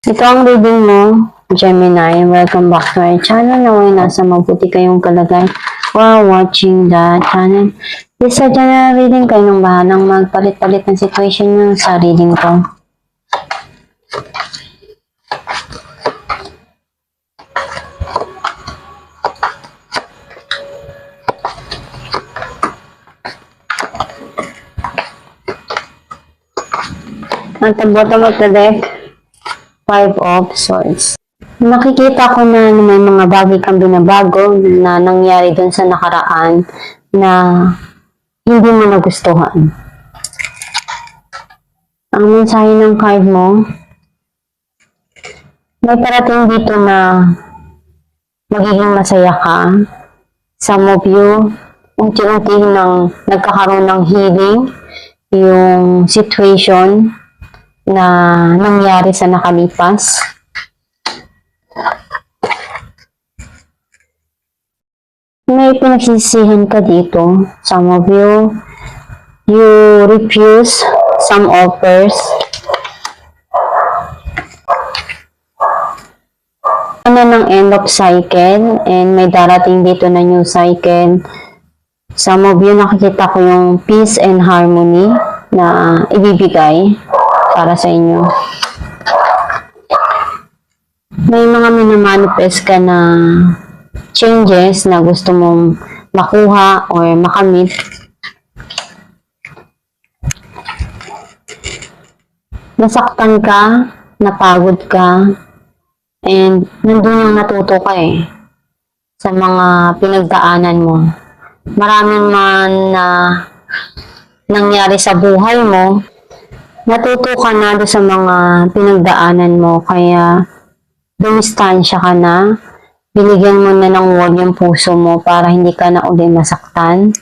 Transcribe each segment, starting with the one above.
Ito ang reading mo, Gemini. Welcome back to our channel. Naway nasa mabuti kayong kalagay while watching the channel. This is a general reading. Kayo nang bahalang magpalit-palit ng situation nyo sa reading ko. At the bottom of the deck, Five of Swords. Nakikita ko na may mga bagay kang binabago na nangyari dun sa nakaraan na hindi mo nagustuhan. Ang mensahe ng card mo, may parating dito na magiging masaya ka. Some of you, unti-unti nang nagkakaroon ng healing yung situation na nangyari sa nakalipas. May pinagsisihan ka dito. Some of you, you refuse some offers. Ano ng end of cycle and may darating dito na new cycle. Some of you, nakikita ko yung peace and harmony na ibibigay para sa inyo. May mga minamanifest ka na changes na gusto mong makuha or makamit. Nasaktan ka, napagod ka, and nandun yung natuto ka sa mga pinagdaanan mo. Maraming man na nangyari sa buhay mo, natuto ka na doon sa mga pinagdaanan mo, kaya dumistansya ka na, binigyan mo na ng wall yung puso mo para hindi ka na uli masaktan.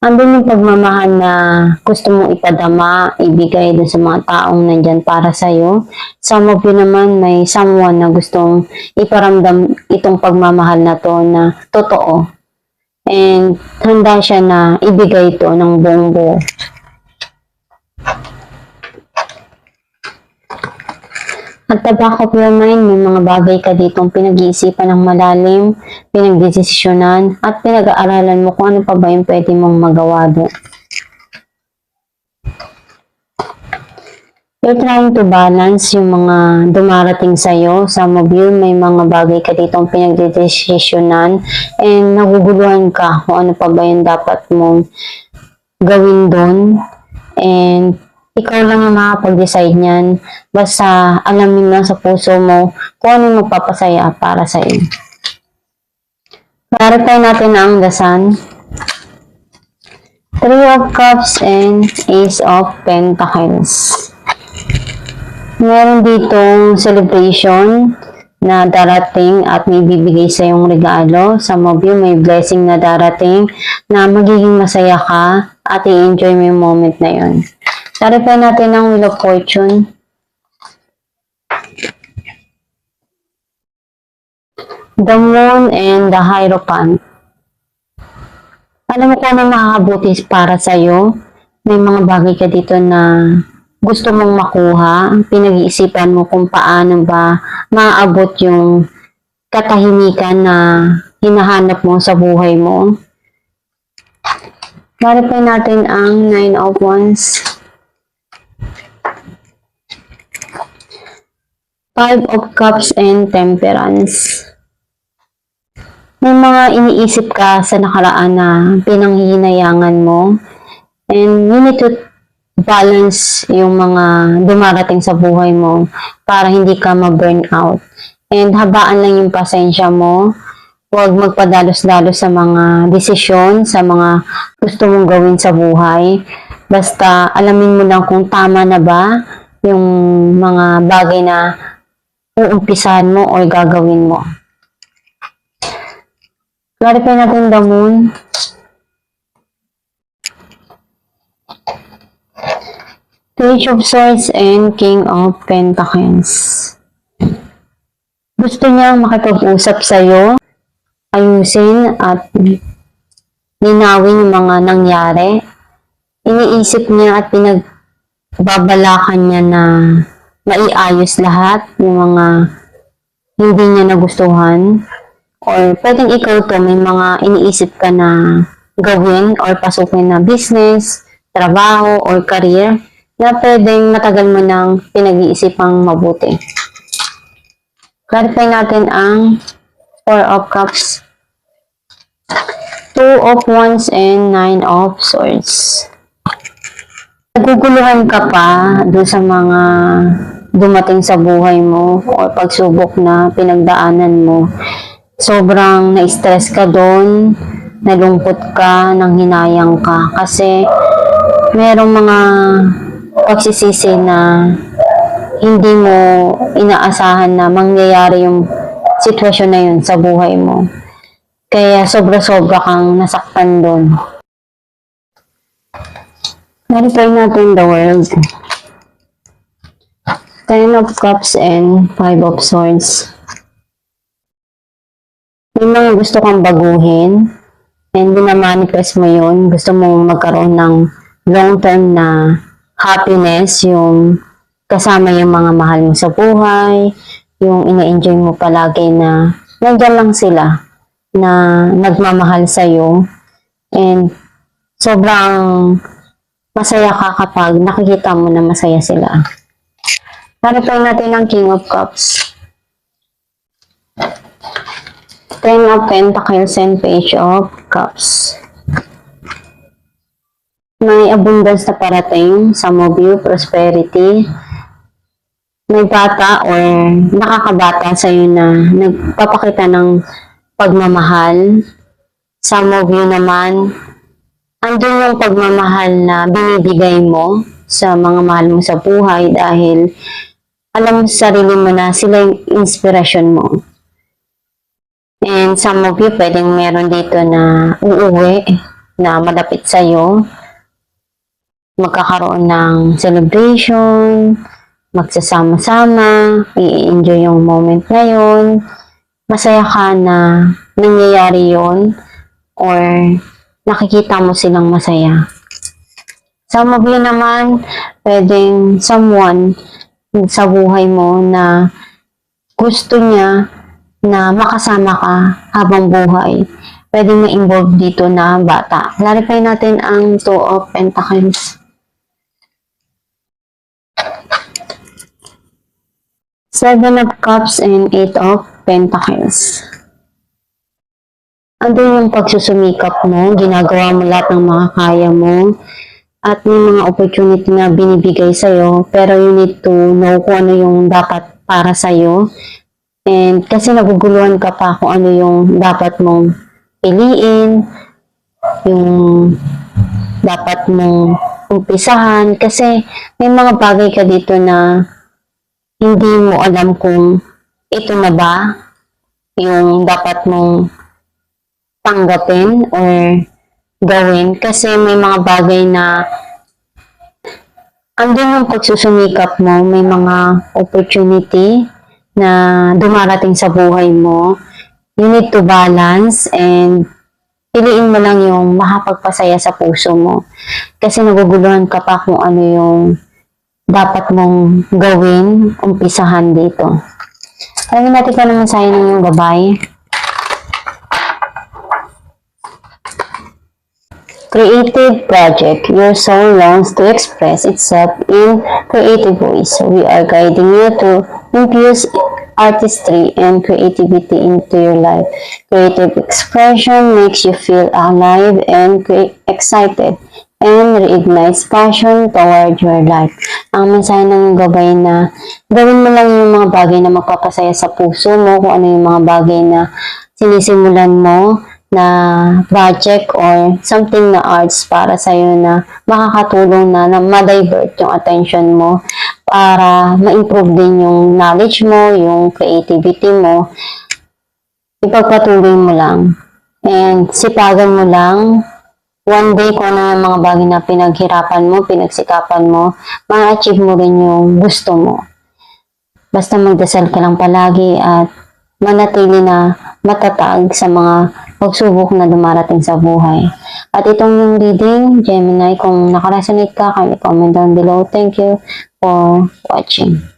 Andun yung pagmamahal na gusto mong ipadama, ibigay doon sa mga taong nandyan para sa'yo. Some of you naman may someone na gustong iparamdam itong pagmamahal na to na totoo. And handa siya na ibigay ito ng buong buo. At the back of your mind, may mga bagay ka ditong pinag-iisipan ng malalim, pinagdesisyonan, at pinag-aaralan mo kung ano pa ba yung pwede mong magawa doon. You're trying to balance yung mga dumarating sa'yo. Some of you, may mga bagay ka ditong pinagdesisyonan and naguguluhan ka kung ano pa ba yung dapat mong gawin doon. And ikaw lang ang makapag-decide niyan. Basta alamin lang sa puso mo kung ano magpapasaya para sa iyo. Clarify natin ang the Sun. Three of Cups and Ace of Pentacles. Meron ditong celebration na darating at may bibigay sa iyong regalo. Some of you, may blessing na darating na magiging masaya ka at i-enjoy mo yung moment na yun. Clarify natin ang Wheel of Fortune. The Moon and the Hierophant. Alam mo kung ano makakabuti para sa'yo. May mga bagay ka dito na gusto mong makuha. Pinag-iisipan mo kung paano ba maaabot yung katahimikan na hinahanap mo sa buhay mo. Clarify natin ang Nine of Wands. Five of Cups and Temperance. May mga iniisip ka sa nakaraan na pinanghihinayangan mo. And you need to balance yung mga dumarating sa buhay mo para hindi ka ma-burn out. And habaan lang yung pasensya mo. Huwag magpadalos-dalos sa mga desisyon, sa mga gusto mong gawin sa buhay. Basta alamin mo lang kung tama na ba yung mga bagay na uumpisahan mo o gagawin mo. Clarify natin the Moon. Page of Swords and King of Pentacles. Gusto niyang makipag-usap sa'yo, ayusin at linawin yung mga nangyari. Iniisip niya at babalakan niya na maiayos lahat yung mga hindi niya nagustuhan. Or pwedeng ikaw to, may mga iniisip ka na gawin or pasukin na business, trabaho, or career na pwedeng matagal mo nang pinag-iisipang mabuti. Clarify natin ang Four of Cups, Two of Wands, and Nine of Swords. Naguguluhan ka pa doon sa mga dumating sa buhay mo o pagsubok na pinagdaanan mo. Sobrang na-stress ka doon, nalungkot ka, nanghinayang ka kasi merong mga pagsisisi na hindi mo inaasahan na mangyayari yung sitwasyon na yun sa buhay mo. Kaya sobra-sobra kang nasaktan doon. Narify natin the world. Ten of Cups and Five of Swords. May mga gusto kang baguhin and binamanifest mo yun. Gusto mong magkaroon ng long-term na happiness, yung kasama yung mga mahal mo sa buhay, yung ina-enjoy mo palagi na nandiyan lang sila, na nagmamahal sa'yo. And sobrang masaya ka kapag nakikita mo na masaya sila. Narapin natin ang King of Cups. Ten of Pentacles and Page of Cups. May abundance na parating, some of you, prosperity. May bata or nakakabata sa'yo na nagpapakita ng pagmamahal. Some of you naman, andun yung pagmamahal na binibigay mo sa mga mahal mo sa buhay dahil alam mo sa sarili mo na sila yung inspirasyon mo. And some of you, pwedeng meron dito na uuwi na malapit sa'yo. Magkakaroon ng celebration, magsasama-sama, i-enjoy yung moment na yun. Masaya ka na nangyayari yun or nakikita mo silang masaya. Some of you naman, pwedeng someone sa buhay mo na gusto niya na makasama ka habang buhay. Pwedeng ma-involve dito na bata. Clarify natin ang Two of Pentacles. Seven of Cups and Eight of Pentacles. Andun yung pagsusumikap mo, ginagawa mo lahat ng mga kaya mo, at may mga opportunity na binibigay sa'yo, pero you need to know kung ano yung dapat para sa'yo. And kasi naguguluhan ka pa kung ano yung dapat mong piliin, yung dapat mong umpisahan, kasi may mga bagay ka dito na hindi mo alam kung ito na ba yung dapat mong tanggapin or gawin, kasi may mga bagay na andun yung pagsusumikap mo, may mga opportunity na dumarating sa buhay mo. You need to balance and piliin mo lang yung makapagpasaya sa puso mo. Kasi naguguluhan ka pa kung ano yung dapat mong gawin, umpisahan dito. Alamin natin kung ano mensahe ng yung gabay. Creative project. Your soul longs to express itself in creative ways. We are guiding you to infuse artistry and creativity into your life. Creative expression makes you feel alive and excited and reignites passion toward your life. Ang mensahe ng gabay na gawin mo lang yung mga bagay na magpapasaya sa puso mo, kung ano yung mga bagay na sinisimulan mo na project or something na arts para sa'yo na makakatulong na ma-divert yung attention mo para ma-improve din yung knowledge mo, yung creativity mo. Ipagpatuloy mo lang and sipagan mo lang. One day, kung ano yung mga bagay na pinaghirapan mo, pinagsikapan mo, ma-achieve mo rin yung gusto mo. Basta magdasal ka lang palagi at manatili na matatag sa mga pagsubok na dumarating sa buhay. At itong yung reading, Gemini, kung nakaresonate ka, kindly comment down below. Thank you for watching.